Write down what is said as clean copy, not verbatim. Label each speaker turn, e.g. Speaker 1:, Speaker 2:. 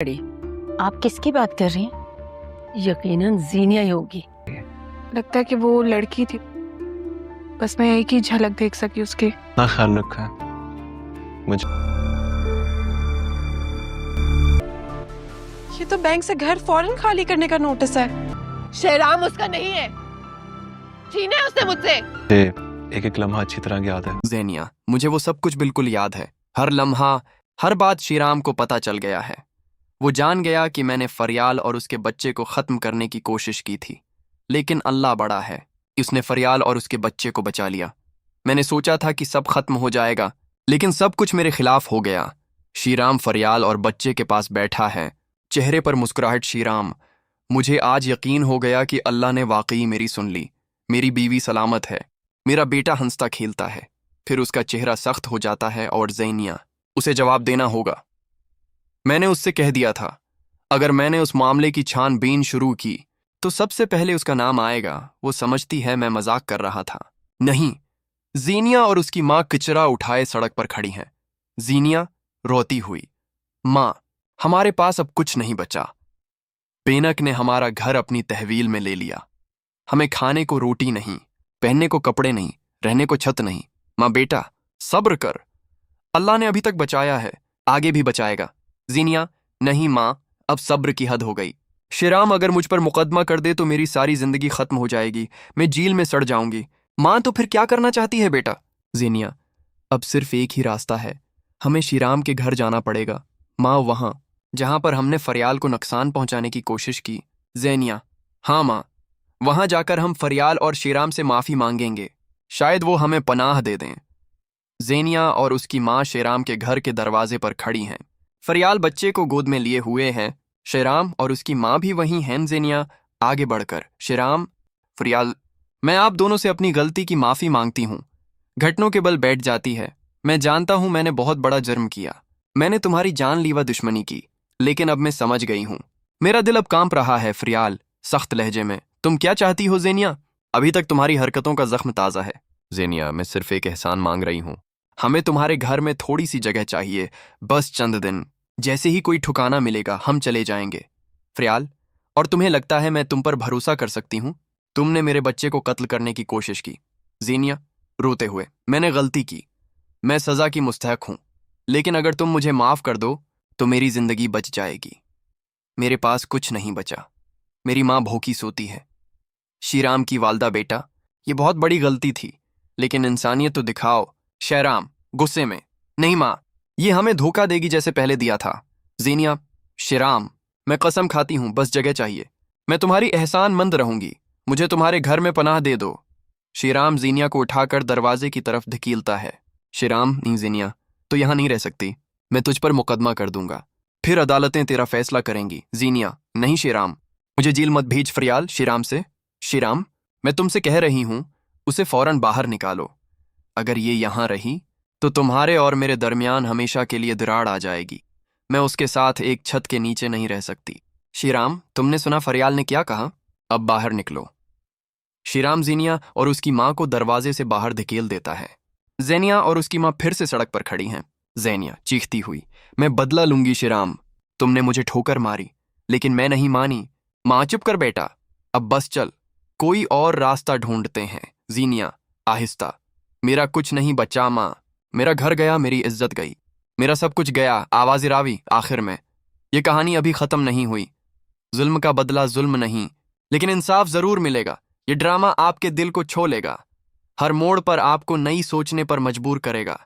Speaker 1: बड़ी।
Speaker 2: आप किसकी बात कर रही हैं?
Speaker 1: यकीनन जीनिया ही होगी।
Speaker 3: लगता है कि वो लड़की थी, बस मैं एक ही झलक देख सकी उसके।
Speaker 4: ना ख्याल रखा है मुझे।
Speaker 3: ये तो बैंक से घर फौरन खाली करने का नोटिस है।
Speaker 1: शेराम उसका नहीं है, छीना है उसने मुझसे।
Speaker 4: एक एक लम्हा अच्छी तरह याद है।
Speaker 5: ज़ेनिया, मुझे वो सब कुछ बिल्कुल याद है। हर लम्हा, हर बात श्रीराम को पता चल गया है। वो जान गया कि मैंने फरियाल और उसके बच्चे को ख़त्म करने की कोशिश की थी, लेकिन अल्लाह बड़ा है, उसने फरियाल और उसके बच्चे को बचा लिया। मैंने सोचा था कि सब खत्म हो जाएगा, लेकिन सब कुछ मेरे खिलाफ हो गया। श्रीराम फरियाल और बच्चे के पास बैठा है, चेहरे पर मुस्कुराहट। श्रीराम, मुझे आज यकीन हो गया कि अल्लाह ने वाकई मेरी सुन ली। मेरी बीवी सलामत है, मेरा बेटा हंसता खेलता है। फिर उसका चेहरा सख्त हो जाता है और ज़ेनिया, उसे जवाब देना होगा। मैंने उससे कह दिया था, अगर मैंने उस मामले की छानबीन शुरू की तो सबसे पहले उसका नाम आएगा। वो समझती है मैं मजाक कर रहा था। नहीं, ज़ेनिया और उसकी माँ किचरा उठाए सड़क पर खड़ी हैं। ज़ेनिया रोती हुई, माँ, हमारे पास अब कुछ नहीं बचा। बेनक ने हमारा घर अपनी तहवील में ले लिया। हमें खाने को रोटी नहीं, पहनने को कपड़े नहीं, रहने को छत नहीं। माँ बेटा सब्र कर, अल्लाह ने अभी तक बचाया है, आगे भी बचाएगा। ज़ेनिया, नहीं माँ, अब सब्र की हद हो गई। श्रीराम अगर मुझ पर मुकदमा कर दे तो मेरी सारी जिंदगी खत्म हो जाएगी, मैं जेल में सड़ जाऊंगी। माँ तो फिर क्या करना चाहती है बेटा? ज़ेनिया, अब सिर्फ एक ही रास्ता है, हमें श्रीराम के घर जाना पड़ेगा। माँ, वहाँ जहाँ पर हमने फरियाल को नुकसान पहुंचाने की कोशिश की। ज़ेनिया, हाँ माँ, वहां जाकर हम फरियाल और श्रीराम से माफी मांगेंगे, शायद वो हमें पनाह दे दें। ज़ेनिया और उसकी माँ श्रीराम के घर के दरवाजे पर खड़ी हैं। फरियाल बच्चे को गोद में लिए हुए हैं, श्रीराम और उसकी माँ भी वहीं हैं। ज़ेनिया आगे बढ़कर, श्रीराम, फरियाल, मैं आप दोनों से अपनी गलती की माफी मांगती हूँ। घटनों के बल बैठ जाती है। मैं जानता हूँ मैंने बहुत बड़ा जुर्म किया, मैंने तुम्हारी जानलीवा दुश्मनी की, लेकिन अब मैं समझ गई हूँ। मेरा दिल अब कांप रहा है। फरियाल सख्त लहजे में, तुम क्या चाहती हो ज़ेनिया? अभी तक तुम्हारी हरकतों का जख्म ताज़ा है। ज़ेनिया, मैं सिर्फ एक एहसान मांग रही हूँ। हमें तुम्हारे घर में थोड़ी सी जगह चाहिए, बस चंद दिन। जैसे ही कोई ठिकाना मिलेगा हम चले जाएंगे। फरियाल, और तुम्हें लगता है मैं तुम पर भरोसा कर सकती हूँ? तुमने मेरे बच्चे को कत्ल करने की कोशिश की। ज़ेनिया रोते हुए, मैंने गलती की, मैं सज़ा की मुस्तहक हूँ, लेकिन अगर तुम मुझे माफ़ कर दो तो मेरी ज़िंदगी बच जाएगी। मेरे पास कुछ नहीं बचा, मेरी माँ भूखी सोती है। श्रीराम की वालदा, बेटा ये बहुत बड़ी गलती थी, लेकिन इंसानियत तो दिखाओ। श्रीराम गुस्से में, नहीं माँ, ये हमें धोखा देगी जैसे पहले दिया था। ज़ेनिया, श्रीराम, मैं कसम खाती हूँ, बस जगह चाहिए, मैं तुम्हारी एहसानमंद रहूंगी, मुझे तुम्हारे घर में पनाह दे दो। श्रीराम ज़ेनिया को उठाकर दरवाजे की तरफ धकेलता है। श्रीराम, नहीं ज़ेनिया, तो यहाँ नहीं रह सकती, मैं तुझ पर मुकदमा कर दूंगा, फिर अदालतें तेरा फैसला करेंगी। ज़ेनिया, नहीं श्रीराम, मुझे जेल मत भेज। फरियाल श्रीराम से, श्रीराम, मैं तुमसे कह रही हूं, उसे फौरन बाहर निकालो। अगर ये यहां रही तो तुम्हारे और मेरे दरमियान हमेशा के लिए दरार आ जाएगी। मैं उसके साथ एक छत के नीचे नहीं रह सकती। श्रीराम, तुमने सुना फरियाल ने क्या कहा? अब बाहर निकलो। श्रीराम ज़ेनिया और उसकी माँ को दरवाजे से बाहर धकेल देता है। ज़ेनिया और उसकी माँ फिर से सड़क पर खड़ी हैं। ज़ेनिया चीखती हुई, मैं बदला लूंगी। श्रीराम, तुमने मुझे ठोकर मारी, लेकिन मैं नहीं मानी। माँ, चुप कर बेटा, अब बस चल, कोई और रास्ता ढूंढते हैं। ज़ेनिया आहिस्ता, मेरा कुछ नहीं बचा माँ, मेरा घर गया, मेरी इज्जत गई, मेरा सब कुछ गया। आवाज़ रावी, आखिर में ये कहानी अभी ख़त्म नहीं हुई। जुल्म का बदला जुल्म नहीं, लेकिन इंसाफ ज़रूर मिलेगा। ये ड्रामा आपके दिल को छू लेगा, हर मोड़ पर आपको नई सोचने पर मजबूर करेगा।